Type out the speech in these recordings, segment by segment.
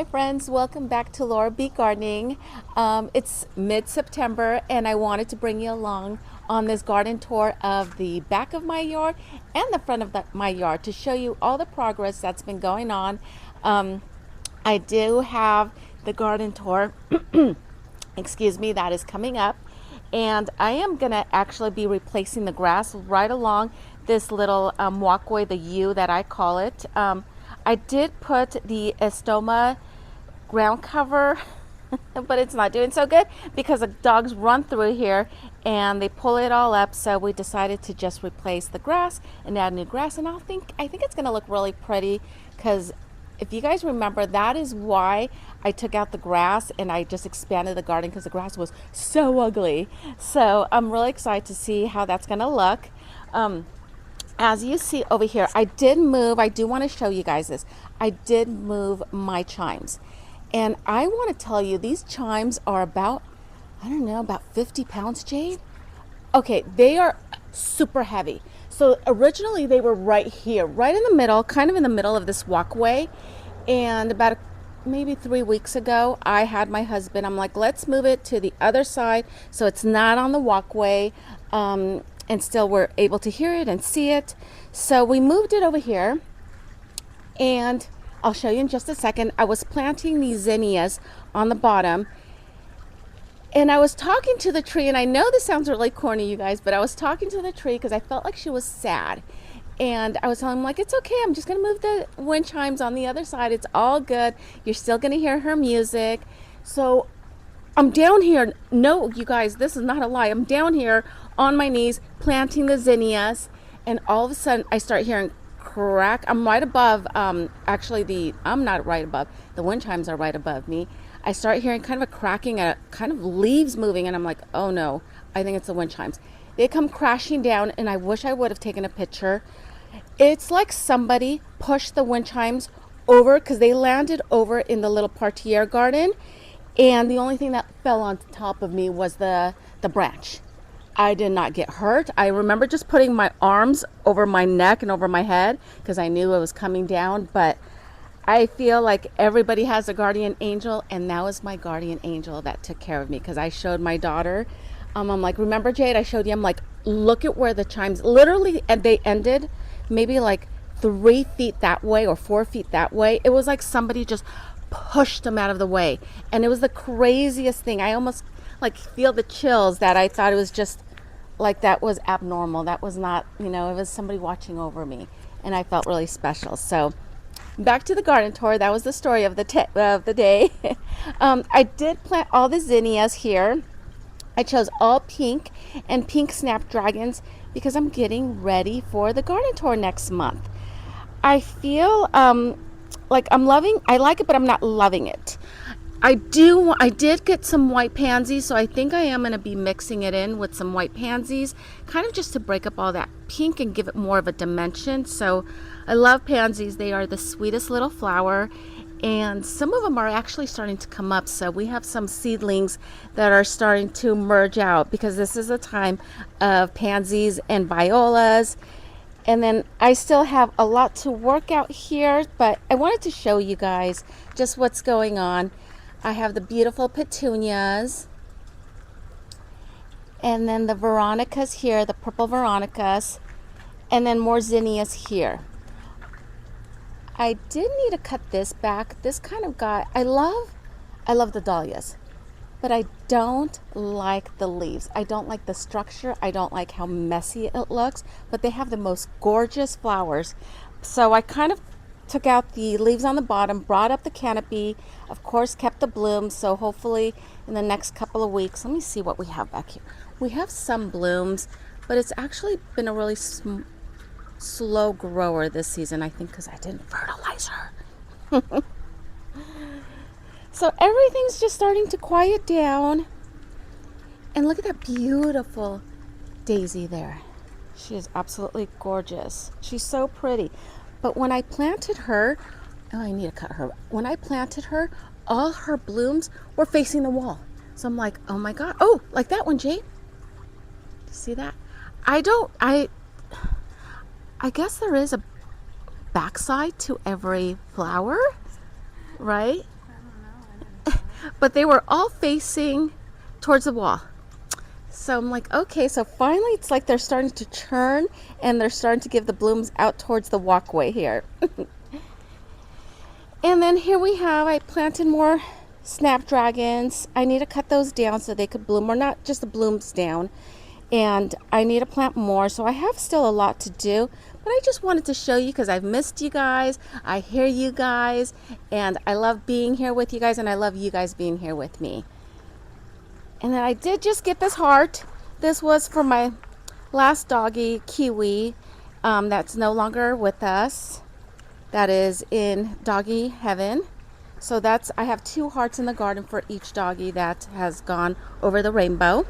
Hi friends, welcome back to Laura B Gardening. It's mid-September and I wanted to bring you along on this garden tour of the back of my yard and the front of my yard to show you all the progress that's been going on. I do have the garden tour, excuse me, that is coming up, and I am gonna actually be replacing the grass right along this little walkway, the U that I call it. I did put the estoma ground cover, but it's not doing so good because the dogs run through here and they pull it all up. So we decided to just replace the grass and add new grass, and I think it's gonna look really pretty because if you guys remember, that is why I took out the grass and I just expanded the garden because the grass was so ugly. So I'm really excited to see how that's gonna look. As you see over here, I do want to show you guys this. I did move my chimes. And I want to tell you, these chimes are about, I don't know, about 50 pounds, Jade. Okay, they are super heavy. So originally they were right here, right in the middle, kind of in the middle of this walkway. And about maybe 3 weeks ago, I had my husband, I'm like, let's move it to the other side so it's not on the walkway. And still we're able to hear it and see it. So we moved it over here, and I'll show you in just a second. I was planting these zinnias on the bottom, and I was talking to the tree, and I know this sounds really corny, you guys, but I was talking to the tree because I felt like she was sad. And I was telling him, like, it's okay, I'm just gonna move the wind chimes on the other side. It's all good. You're still gonna hear her music. So I'm down here. No, you guys, this is not a lie. I'm down here on my knees planting the zinnias, and all of a sudden I start hearing crack. I'm right above, I'm not right above. The wind chimes are right above me. I start hearing kind of a cracking and kind of leaves moving, and I'm like, oh no, I think it's the wind chimes. They come crashing down, and I wish I would have taken a picture. It's like somebody pushed the wind chimes over because they landed over in the little parterre garden. And the only thing that fell on top of me was the branch. I did not get hurt. I remember just putting my arms over my neck and over my head because I knew it was coming down. But I feel like everybody has a guardian angel, and that was my guardian angel that took care of me because I showed my daughter. I'm like, remember, Jade, I showed you. I'm like, look at where the chimes literally, and they ended maybe like 3 feet that way or 4 feet that way. It was like somebody just pushed them out of the way, and it was the craziest thing. I almost like feel the chills that I thought it was just like that was abnormal. That was not, it was somebody watching over me, and I felt really special. So back to the garden tour. That was the story of the day. I did plant all the zinnias here. I chose all pink and pink snapdragons because I'm getting ready for the garden tour next month. I feel like I like it, but I'm not loving it. I did get some white pansies, so I think I am going to be mixing it in with some white pansies, kind of just to break up all that pink and give it more of a dimension. So I love pansies. They are the sweetest little flower, and some of them are actually starting to come up. So we have some seedlings that are starting to merge out because this is a time of pansies and violas. And then I still have a lot to work out here, but I wanted to show you guys just what's going on. I have the beautiful petunias, and then the veronicas here, the purple veronicas, and then more zinnias here. I did need to cut this back. This kind of got, I love the dahlias, but I don't like the leaves. I don't like the structure. I don't like how messy it looks, but they have the most gorgeous flowers. So I kind of took out the leaves on the bottom, brought up the canopy, of course kept the blooms. So hopefully in the next couple of weeks, let me see what we have back here. We have some blooms, but it's actually been a really slow grower this season, I think because I didn't fertilize her. So everything's just starting to quiet down. And look at that beautiful daisy there. She is absolutely gorgeous. She's so pretty. But when I planted her, oh, I need to cut her. When I planted her, all her blooms were facing the wall. So I'm like, oh my God. Oh, like that one, Jade. See that? I guess there is a backside to every flower, right? but they were all facing towards the wall. So I'm like, okay, so finally it's like they're starting to turn and they're starting to give the blooms out towards the walkway here. And then here we have, I planted more snapdragons. I need to cut those down so they could bloom, or not just the blooms down. And I need to plant more, so I have still a lot to do, but I just wanted to show you because I've missed you guys. I hear you guys, and I love being here with you guys, and I love you guys being here with me. And then I did just get this heart. This was for my last doggy, Kiwi, that's no longer with us. That is in doggy heaven. So that's, I have 2 hearts in the garden for each doggy that has gone over the rainbow.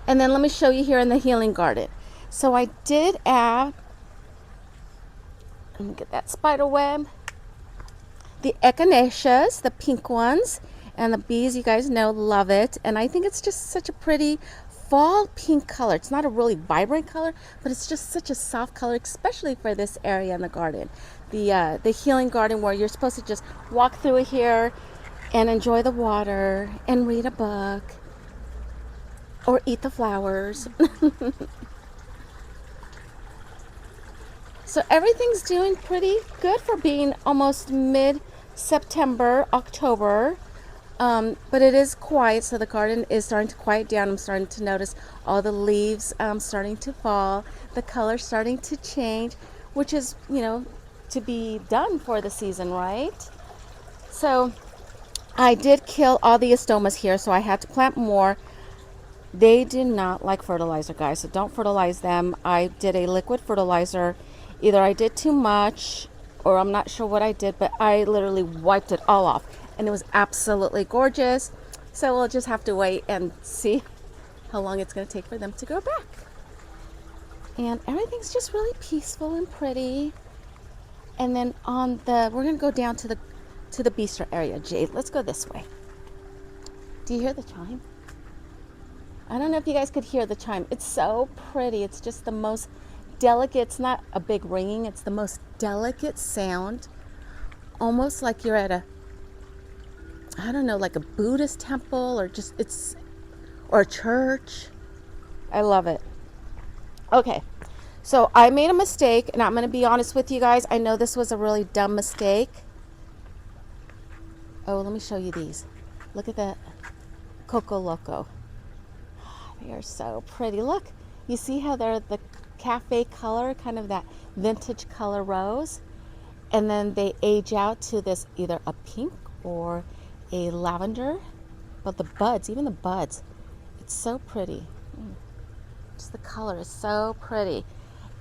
And then let me show you here in the healing garden. So I did add, let me get that spider web, the echinaceas, the pink ones, and the bees, you guys know, love it. And I think it's just such a pretty fall pink color. It's not a really vibrant color, but it's just such a soft color, especially for this area in the garden. The healing garden, where you're supposed to just walk through here and enjoy the water and read a book or eat the flowers. So everything's doing pretty good for being almost mid-September, October. But it is quiet, so the garden is starting to quiet down. I'm starting to notice all the leaves starting to fall, the color starting to change, which is, you know, to be done for the season, right? So I did kill all the astomas here, so I had to plant more. They do not like fertilizer, guys, so don't fertilize them. I did a liquid fertilizer. Either I did too much, or I'm not sure what I did, but I literally wiped it all off. And it was absolutely gorgeous. So we'll just have to wait and see how long it's going to take for them to grow back. And everything's just really peaceful and pretty. And then on the, we're going to go down to the bistro area. Jade, let's go this way. Do you hear the chime? I don't know if you guys could hear the chime. It's so pretty. It's just the most delicate. It's not a big ringing. It's the most delicate sound. Almost like you're at a, I don't know, like a Buddhist temple, or just or a church. I love it. Okay, so I made a mistake, and I'm going to be honest with you guys. I know this was a really dumb mistake. Oh, let me show you these. Look at that Coco Loco. They are so pretty. Look, you see how they're the cafe color, kind of that vintage color rose, and then they age out to this either a pink or a lavender. But the buds, even the buds, it's so pretty. Just the color is so pretty.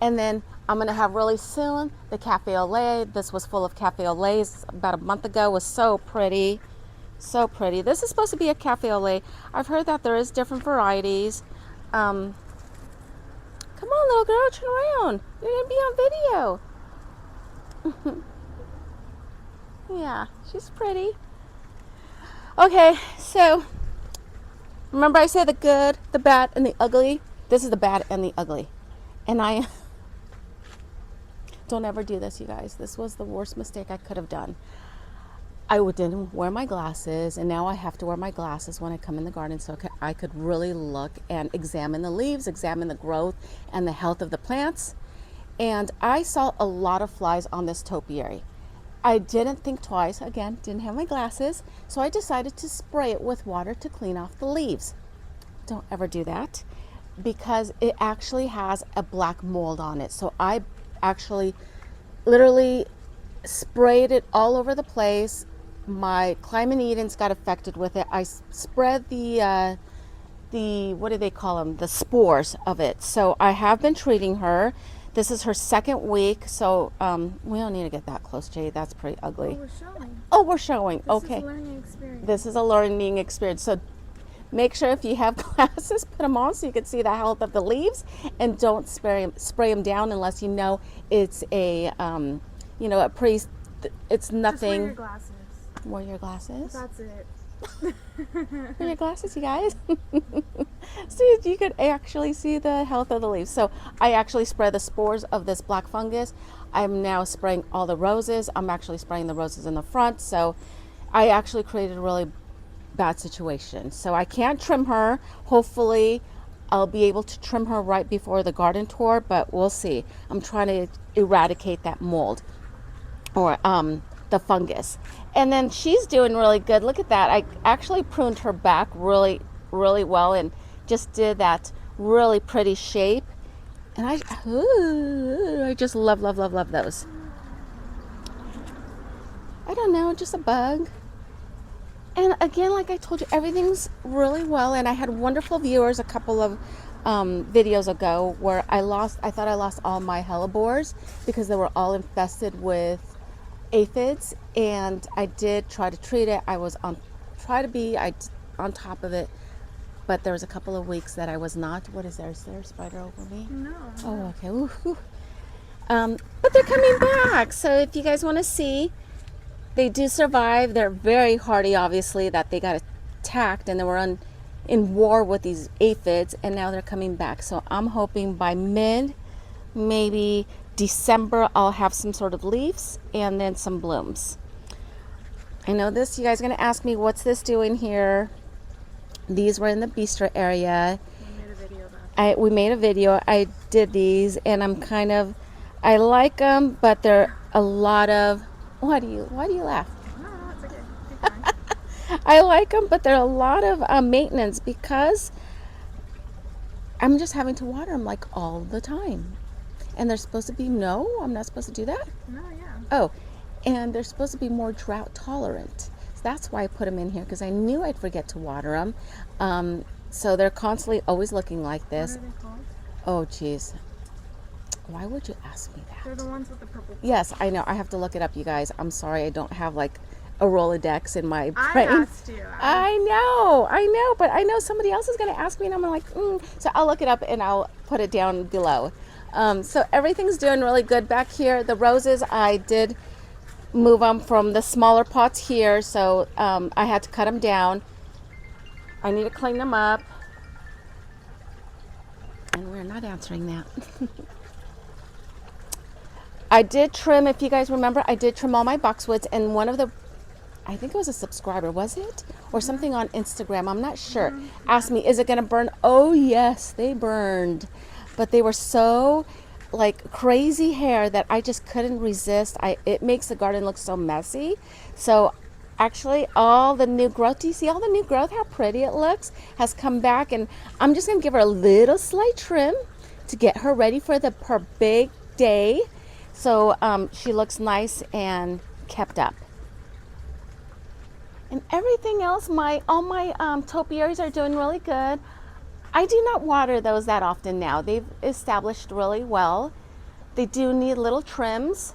And then I'm gonna have really soon the cafe au lait. This was full of cafe au laits about a month ago. It was so pretty, so pretty. This is supposed to be a cafe au lait. I've heard that there is different varieties. Come on, little girl, turn around. You're gonna be on video. Yeah, she's pretty. Okay, so remember I said the good, the bad, and the ugly? This is the bad and the ugly. And I don't ever do this, you guys. This was the worst mistake I could have done. I didn't wear my glasses, and now I have to wear my glasses when I come in the garden so I could really look and examine the leaves, examine the growth and the health of the plants. And I saw a lot of flies on this topiary. I didn't think twice. Again, didn't have my glasses, so I decided to spray it with water to clean off the leaves. Don't ever do that, because it actually has a black mold on it. So I actually literally sprayed it all over the place. My Climate Edens got affected with it. I spread the what do they call them? The spores of it. So I have been treating her. This is her second week, so we don't need to get that close, Jade. That's pretty ugly. Oh, we're showing. Oh, we're showing. Okay. This is a learning experience. This is a learning experience. So make sure if you have glasses, put them on so you can see the health of the leaves, and don't spray them down unless you know it's a, you know, a pretty, it's nothing. Just wear your glasses. Wear your glasses? That's it. Wear your glasses, you guys. See, you could actually see the health of the leaves. So I actually spray the spores of this black fungus. I'm now spraying all the roses. I'm actually spraying the roses in the front. So I actually created a really bad situation. So I can't trim her. Hopefully I'll be able to trim her right before the garden tour, but we'll see. I'm trying to eradicate that mold or the fungus. And then she's doing really good. Look at that. I actually pruned her back really, really well and just did that really pretty shape. And I just love, love, love, love those. I don't know, just a bug. And again, like I told you, everything's really well. And I had wonderful viewers a couple of videos ago where I thought I lost all my hellebores because they were all infested with aphids. And I did try to treat it. I was on on top of it. But there was a couple of weeks that I was not. What is there? Is there a spider over me? No. Oh, okay. Ooh, ooh. But they're coming back. So if you guys want to see, they do survive. They're very hardy, obviously, that they got attacked and they were in war with these aphids, and now they're coming back. So I'm hoping by maybe December, I'll have some sort of leaves and then some blooms. I know this, you guys are going to ask me, what's this doing here? These were in the bistro area. We made a video. I did these, and I like them, but they're a lot of. Why do you laugh? No, it's okay. Keep going. I like them, but they're a lot of maintenance because I'm just having to water them like all the time. And they're supposed to be I'm not supposed to do that. No, yeah. Oh, and they're supposed to be more drought tolerant. That's why I put them in here, because I knew I'd forget to water them. So they're constantly always looking like this. What are they called? Oh, geez. Why would you ask me that? They're the ones with the purple. Yes, I know. I have to look it up, you guys. I'm sorry. I don't have like a Rolodex in my I brain. asked you. I know. But I know somebody else is going to ask me, and I'm like, So I'll look it up and I'll put it down below. So everything's doing really good back here. The roses, I did move them from the smaller pots here, so I had to cut them down. I need to clean them up. And we're not answering that. I did trim, if you guys remember, I did trim all my boxwoods, and I think it was a subscriber, was it? Or something on Instagram, I'm not sure, asked me, is it going to burn? Oh, yes, they burned. But they were so like crazy hair that I just couldn't resist. It makes the garden look so messy. So actually all the new growth, do you see all the new growth, how pretty it looks, has come back, and I'm just gonna give her a little slight trim to get her ready for her big day. So she looks nice and kept up. And everything else, all my topiaries are doing really good. I do not water those that often now. They've established really well. They do need little trims,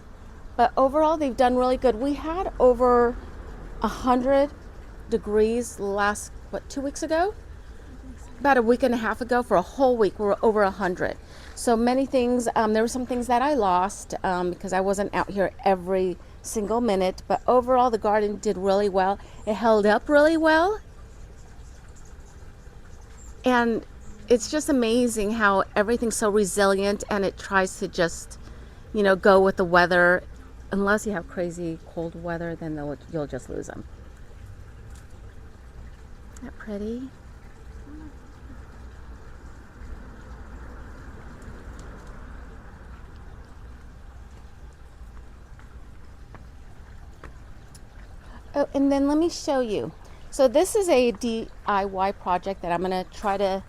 but overall they've done really good. We had over 100 degrees last, 2 weeks ago? About a week and a half ago. For a whole week, we were over 100. So many things, there were some things that I lost because I wasn't out here every single minute, but overall the garden did really well. It held up really well. And it's just amazing how everything's so resilient, and it tries to just, go with the weather. Unless you have crazy cold weather, then you'll just lose them. Isn't that pretty? Oh, and then let me show you. So this is a DIY project that I'm going to try to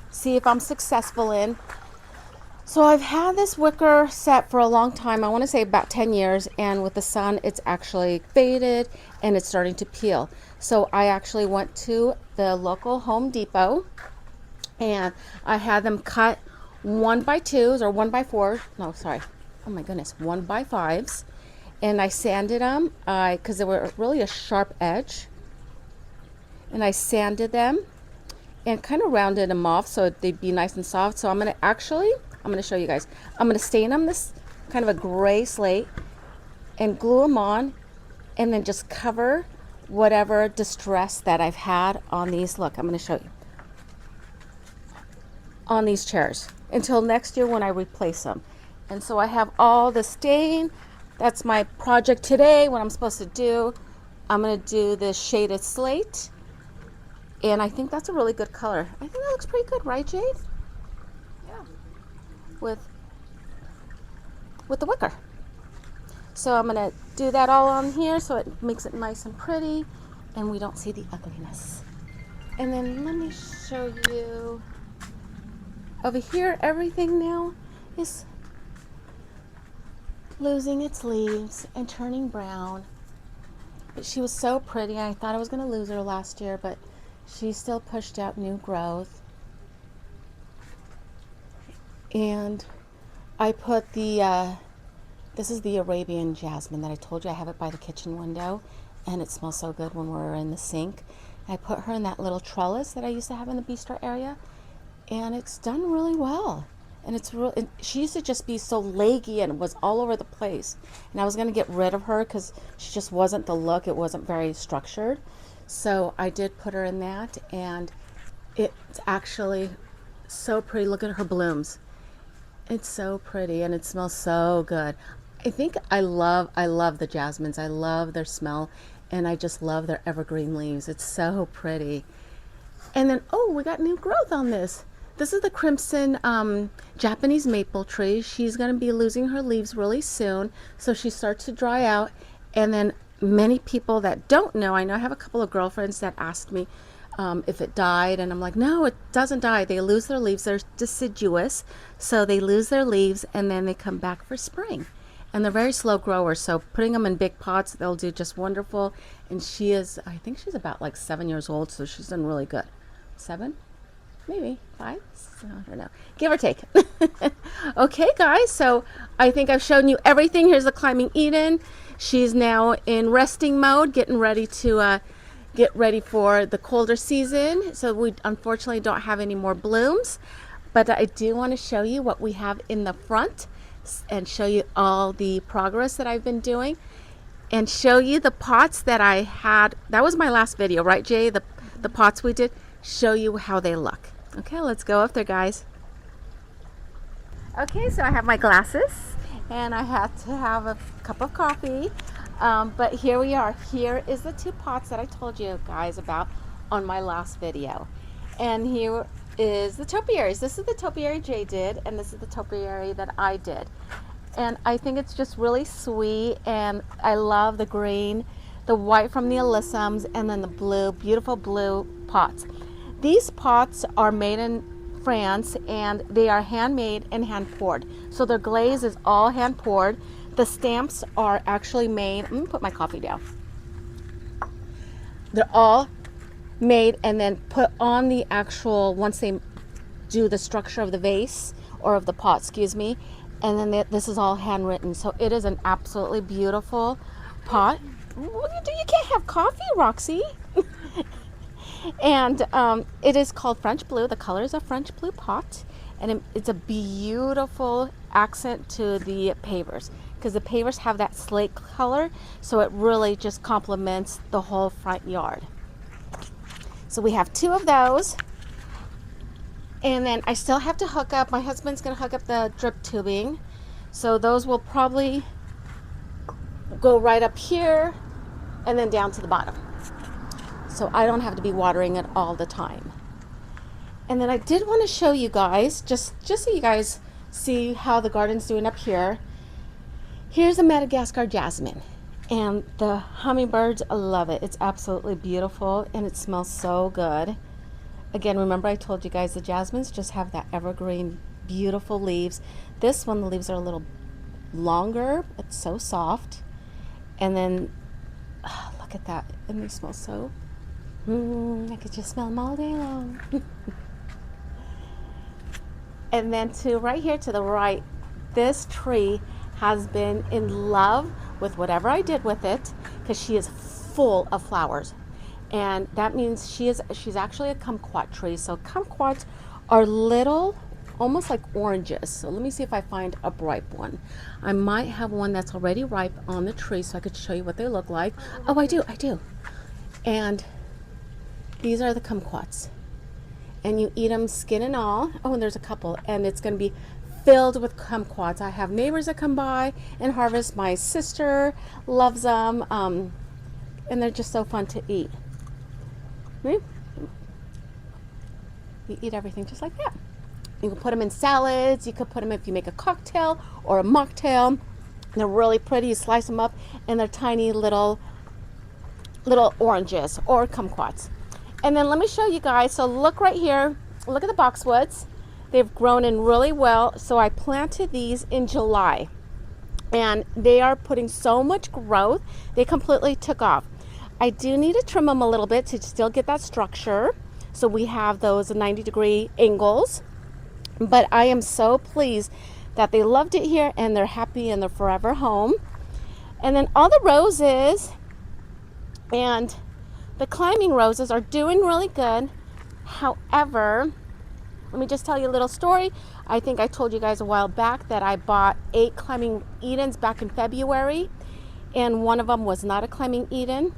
see if I'm successful in. So I've had this wicker set for a long time. I want to say about 10 years. And with the sun, it's actually faded and it's starting to peel. So I actually went to the local Home Depot and I had them cut 1x2s or 1x4. No, sorry. Oh my goodness. 1x5s. And I sanded them because they were really a sharp edge. And I sanded them and kind of rounded them off so they'd be nice and soft. So I'm going to show you guys. I'm going to stain them this kind of a gray slate and glue them on, and then just cover whatever distress that I've had on these. Look, I'm going to show you. On these chairs until next year when I replace them. And so I have all the stain. That's my project today, what I'm supposed to do. I'm going to do this shaded slate And I think that's a really good color. I think that looks pretty good, right, Jade? Yeah. With the wicker. So I'm gonna do that all on here so it makes it nice and pretty and we don't see the ugliness. And then let me show you over here, everything now is losing its leaves and turning brown. But she was so pretty. I thought I was gonna lose her last year, but she still pushed out new growth. And I put the this is the Arabian jasmine that I told you. I have it by the kitchen window and it smells so good when we're in the sink. I put her in that little trellis that I used to have in the bistro area and it's done really well. And it's real. She used to just be so leggy and was all over the place. And I was going to get rid of her because she just wasn't the look. It wasn't very structured. So I did put her in that and it's actually so pretty. Look at her blooms. It's so pretty and it smells so good. I think I love the jasmines. I love their smell and I just love their evergreen leaves. It's so pretty. And then, oh, we got new growth on this. This is the crimson Japanese maple tree. She's going to be losing her leaves really soon. So she starts to dry out. And then many people that don't know, I know I have a couple of girlfriends that asked me if it died. And I'm like, no, it doesn't die. They lose their leaves. They're deciduous. So they lose their leaves and then they come back for spring. And they're very slow growers. So putting them in big pots, they'll do just wonderful. And she is, I think she's about like 7 years old. So she's done really good. 7? Maybe 5? I don't know. Give or take. Okay, guys. So I think I've shown you everything. Here's the climbing Eden. She's now in resting mode, getting ready to get ready for the colder season. So we unfortunately don't have any more blooms. But I do want to show you what we have in the front and show you all the progress that I've been doing and show you the pots that I had. That was my last video, right, Jay? The pots we did. Show you how they look. Okay, let's go up there, guys. Okay, so I have my glasses and I had to have a cup of coffee. But here we are. Here is the 2 pots that I told you guys about on my last video. And here is the topiaries. This is the topiary Jay did, and this is the topiary that I did. And I think it's just really sweet, and I love the green, the white from the alyssums, and then the blue, beautiful blue pots. These pots are made in France, and they are handmade and hand poured. So their glaze is all hand poured. The stamps are actually made, I'm gonna put my coffee down. They're all made and then put on the actual, once they do the structure of the vase or of the pot, excuse me, and then this is all handwritten. So it is an absolutely beautiful pot. What do you do? You can't have coffee, Roxy. And it is called French Blue. The color is a French Blue pot, and it's a beautiful accent to the pavers because the pavers have that slate color, so it really just complements the whole front yard. So we have 2 of those. And then I still have to hook up, my husband's going to hook up the drip tubing. So those will probably go right up here and then down to the bottom. So I don't have to be watering it all the time. And then I did want to show you guys, just so you guys see how the garden's doing up here. Here's a Madagascar jasmine. And the hummingbirds love it. It's absolutely beautiful and it smells so good. Again, remember I told you guys the jasmines just have that evergreen, beautiful leaves. This one, the leaves are a little longer. It's so soft. And then, look at that. And they smell so, I could just smell them all day long. And then right here to the right, this tree has been in love with whatever I did with it because she is full of flowers. And that means she's actually a kumquat tree. So kumquats are little, almost like oranges. So let me see if I find a ripe one. I might have one that's already ripe on the tree so I could show you what they look like. Oh, I do. And these are the kumquats. And you eat them skin and all. Oh, and there's a couple. And it's going to be filled with kumquats. I have neighbors that come by and harvest. My sister loves them. And they're just so fun to eat. You eat everything just like that. You can put them in salads. You could put them if you make a cocktail or a mocktail. They're really pretty. You slice them up, and they're tiny little oranges or kumquats. And then let me show you guys. So look right here. Look at the boxwoods. They've grown in really well. So I planted these in July, and they are putting so much growth. They completely took off. I do need to trim them a little bit to still get that structure. So we have those 90-degree angles. But I am so pleased that they loved it here and they're happy in their forever home. And then all the roses and the climbing roses are doing really good. However, let me just tell you a little story. I think I told you guys a while back that I bought 8 climbing Edens back in February, and one of them was not a climbing Eden.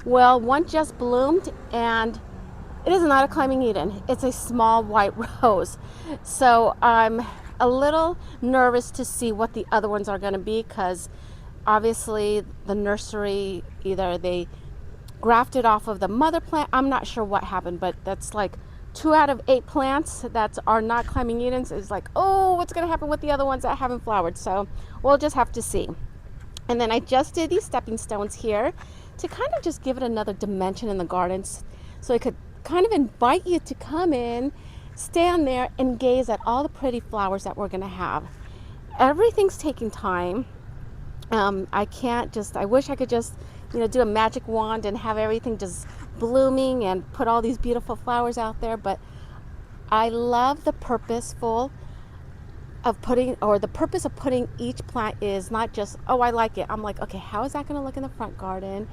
Well, one just bloomed, and it is not a climbing Eden. It's a small white rose. So I'm a little nervous to see what the other ones are going to be, because obviously the nursery, either they grafted off of the mother plant. I'm not sure what happened, but that's like 2 out of 8 plants that are not climbing Edens. Is like, oh, what's going to happen with the other ones that haven't flowered? So we'll just have to see. And then I just did these stepping stones here to kind of just give it another dimension in the gardens, so I could kind of invite you to come in, stand there, and gaze at all the pretty flowers that we're going to have. Everything's taking time. I wish I could just, do a magic wand and have everything just blooming and put all these beautiful flowers out there. But I love the purpose of putting each plant is not just, oh, I like it. I'm like, okay, how is that going to look in the front garden?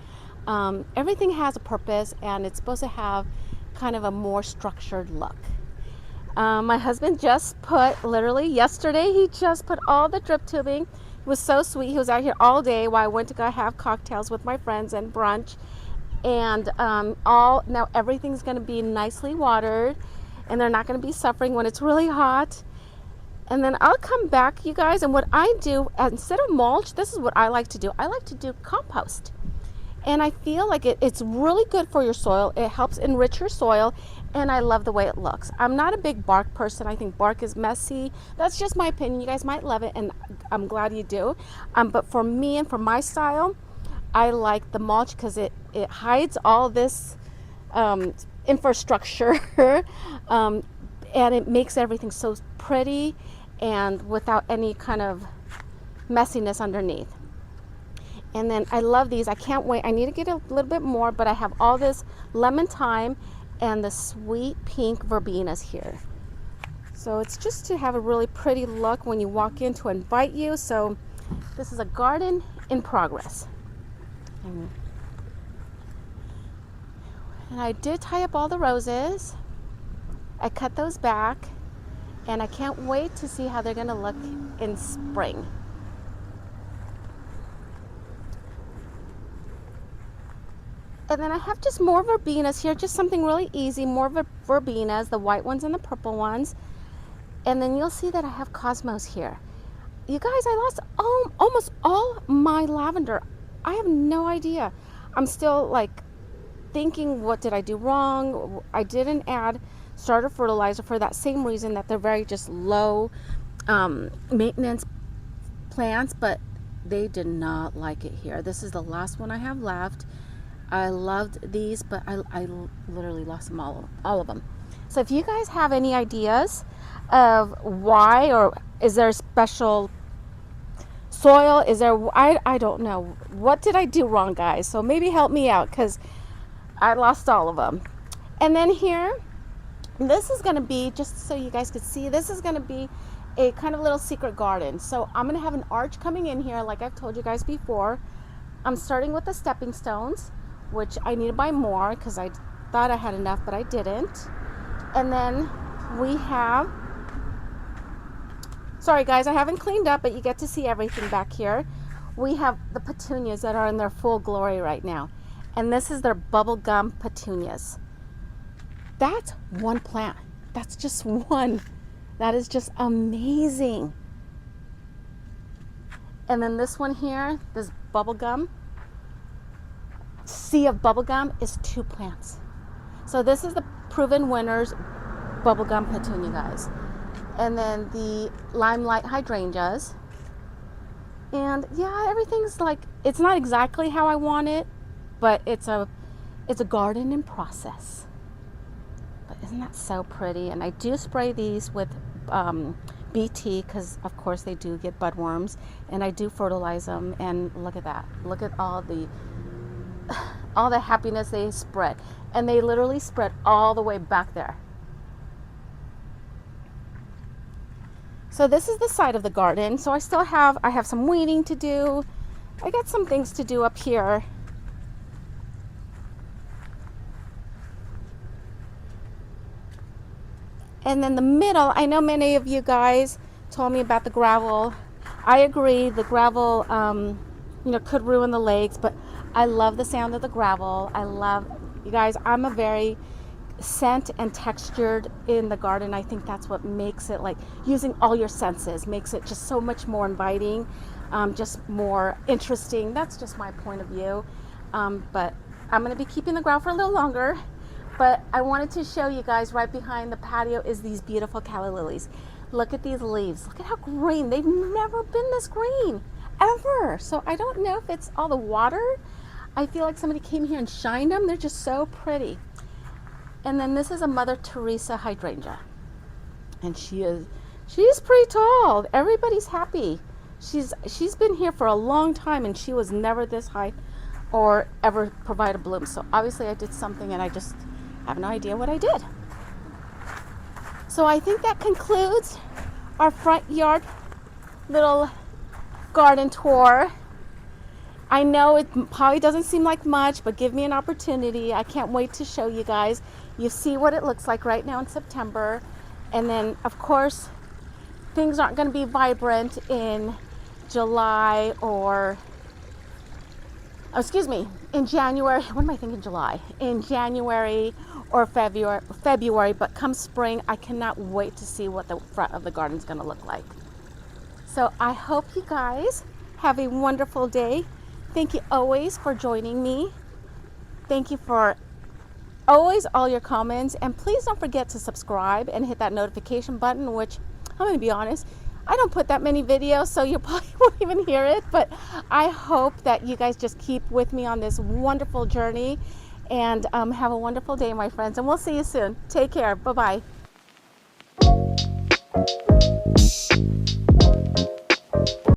Everything has a purpose, and it's supposed to have kind of a more structured look. My husband just put, literally yesterday, he just put all the drip tubing. He was so sweet. He was out here all day while I went to go have cocktails with my friends and brunch. And now everything's going to be nicely watered, and they're not going to be suffering when it's really hot. And then I'll come back, you guys, and what I do, instead of mulch, this is what I like to do. I like to do compost. And I feel like it's really good for your soil. It helps enrich your soil, and I love the way it looks. I'm not a big bark person. I think bark is messy. That's just my opinion. You guys might love it, and I'm glad you do. But for me and for my style, I like the mulch because it hides all this infrastructure and it makes everything so pretty and without any kind of messiness underneath. And then I love these. I can't wait. I need to get a little bit more, but I have all this lemon thyme and the sweet pink verbenas here. So it's just to have a really pretty look when you walk in, to invite you. So this is a garden in progress. And I did tie up all the roses. I cut those back, and I can't wait to see how they're going to look in spring. And then I have just more verbenas here, just something really easy, more verbenas, the white ones and the purple ones. And then you'll see that I have cosmos here. You guys, I lost almost all my lavender. I have no idea. I'm still like thinking, what did I do wrong? I didn't add starter fertilizer for that same reason, that they're very just low maintenance plants, but they did not like it here. This is the last one I have left. I loved these, but I literally lost them all of them. So if you guys have any ideas of why, or is there a special soil, is there, I don't know, what did I do wrong, guys? So maybe help me out, because I lost all of them. And then here, this is going to be, just so you guys could see, this is going to be a kind of little secret garden. So I'm going to have an arch coming in here, like I've told you guys before. I'm starting with the stepping stones, which I need to buy more because I thought I had enough, but I didn't. And then we have, sorry guys, I haven't cleaned up, but you get to see everything back here. We have the petunias that are in their full glory right now. And this is their bubblegum petunias. That's one plant. That's just one. That is just amazing. And then this one here, this bubblegum, sea of bubblegum, is 2 plants. So this is the proven winners bubblegum petunia, guys. And then the limelight hydrangeas. And yeah, everything's like, it's not exactly how I want it, but it's a garden in process. But isn't that so pretty? And I do spray these with BT because of course they do get budworms, and I do fertilize them. And look at that. Look at all the happiness they spread. And they literally spread all the way back there. So this is the side of the garden. So I have some weeding to do. I got some things to do up here. And then the middle, I know many of you guys told me about the gravel. I agree, the gravel, could ruin the legs, but I love the sound of the gravel. You guys, I'm a very scent and textured in the garden. I think that's what makes it, like, using all your senses makes it just so much more inviting, just more interesting. That's just my point of view. But I'm going to be keeping the gravel for a little longer. But I wanted to show you guys, right behind the patio is these beautiful calla lilies. Look at these leaves. Look at how green. They've never been this green, ever. So I don't know if it's all the water. I feel like somebody came here and shined them. They're just so pretty. And then this is a Mother Teresa hydrangea. And she's pretty tall. Everybody's happy. She's been here for a long time, and she was never this high or ever provide a bloom. So obviously I did something, and I just have no idea what I did. So I think that concludes our front yard little garden tour. I know it probably doesn't seem like much, but give me an opportunity. I can't wait to show you guys. You see what it looks like right now in September. And then, of course, things aren't going to be vibrant in July or, in January. What am I thinking, July? In January or February, but come spring, I cannot wait to see what the front of the garden is going to look like. So I hope you guys have a wonderful day. Thank you always for joining me. Thank you for always all your comments, and please don't forget to subscribe and hit that notification button, which I'm going to be honest, I don't put that many videos, so you probably won't even hear it, but I hope that you guys just keep with me on this wonderful journey, and have a wonderful day, my friends, and we'll see you soon. Take care. Bye-bye.